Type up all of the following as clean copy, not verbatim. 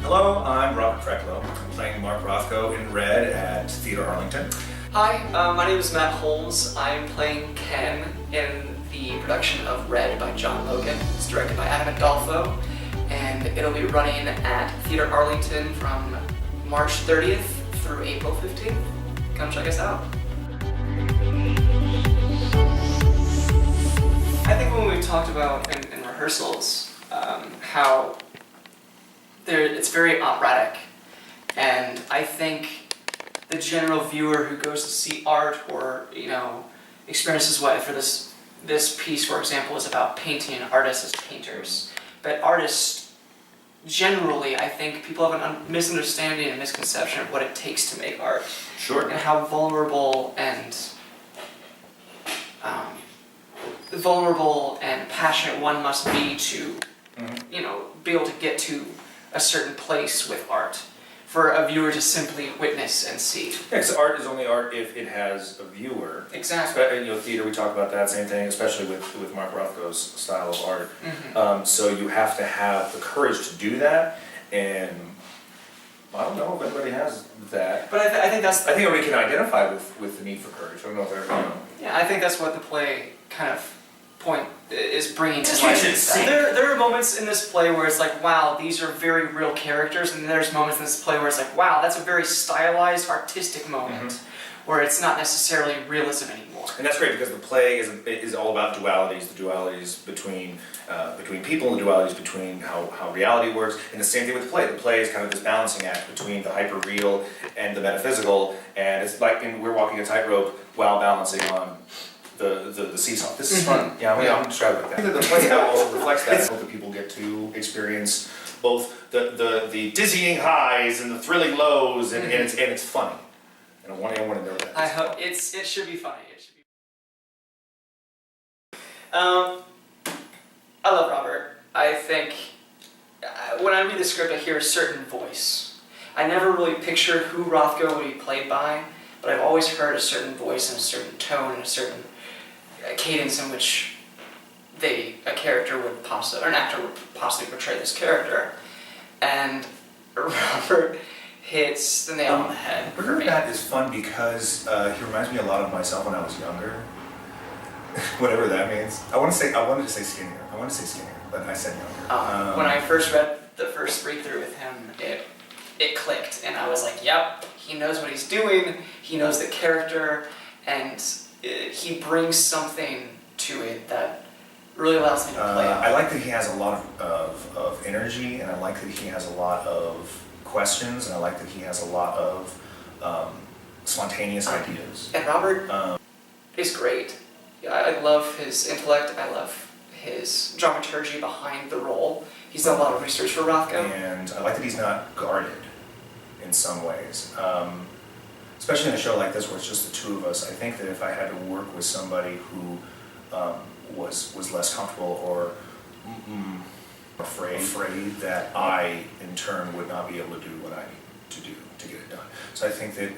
Hello, I'm Robert Krecklow. I'm playing Mark Rothko in Red at Theatre Arlington. Hi, my name is Matt Holmes. I'm playing Ken in the production of Red by John Logan. It's directed by Adolfo, and it'll be running at Theatre Arlington from March 30th through April 15th. Come check us out. I think when we've talked about in rehearsals, how it's very operatic, and I think the general viewer who goes to see art or experiences what for this piece, for example, is about painting artists as painters, but artists generally, I think people have a misunderstanding and misconception of what it takes to make art. Sure. And how vulnerable and passionate one must be to, be able to get to a certain place with art for a viewer to simply witness and see. Yeah, because art is only art if it has a viewer. Exactly. Theater, we talk about that same thing, especially with Mark Rothko's style of art. Mm-hmm. So you have to have the courage to do that, and I don't know if everybody has that. But I think that's... I think everybody can identify with the need for courage. I don't know if everybody Yeah, I think that's what the play kind of is bringing to life. There are moments in this play where it's like, wow, these are very real characters, and there's moments in this play where it's like, wow, that's a very stylized, artistic moment, where it's not necessarily realism anymore. And that's great because the play is all about dualities, the dualities between people, and the dualities between how reality works, and the same thing with the play. The play is kind of this balancing act between the hyper-real and the metaphysical, and it's like we're walking a tightrope while balancing on the seesaw. This is fun. Yeah, I'm describing it like that. I think that the play also reflects that. I hope that people get to experience both the dizzying highs and the thrilling lows, and it's funny. And I want to know that. I hope it should be funny. It should be. I love Robert. I think when I read the script, I hear a certain voice. I never really pictured who Rothko would be played by, but I've always heard a certain voice and a certain tone and a certain cadence in which an actor would possibly portray this character. And Robert hits the nail on the head. River Bat is fun because he reminds me a lot of myself when I was younger. Whatever that means. I wanted to say skinnier, but I said younger. When I first read the first read-through with him, it clicked, and I was like, yep, he knows what he's doing, he knows the character, and he brings something to it that really allows me to play. I like that he has a lot of energy, and I like that he has a lot of questions, and I like that he has a lot of spontaneous ideas. And Robert is great. I love his intellect, I love his dramaturgy behind the role. He's done a lot of research for Rothko. And I like that he's not guarded in some ways. Especially in a show like this where it's just the two of us. I think that if I had to work with somebody who was less comfortable or afraid that I, in turn, would not be able to do what I need to do to get it done. So I think that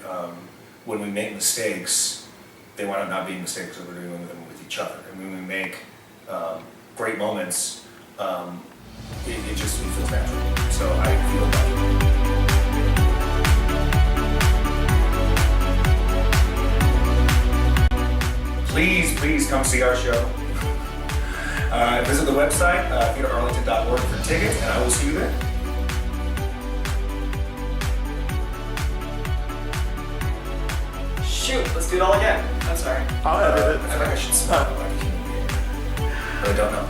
when we make mistakes, they wind up not being mistakes because we're doing them with each other. And when we make great moments, it just feels natural. So I feel that. Please come see our show. Visit the website, theatrearlington.org for tickets, and I will see you there. Shoot, let's do it all again. I'm sorry. I feel like I should smell like a human being. But I don't know.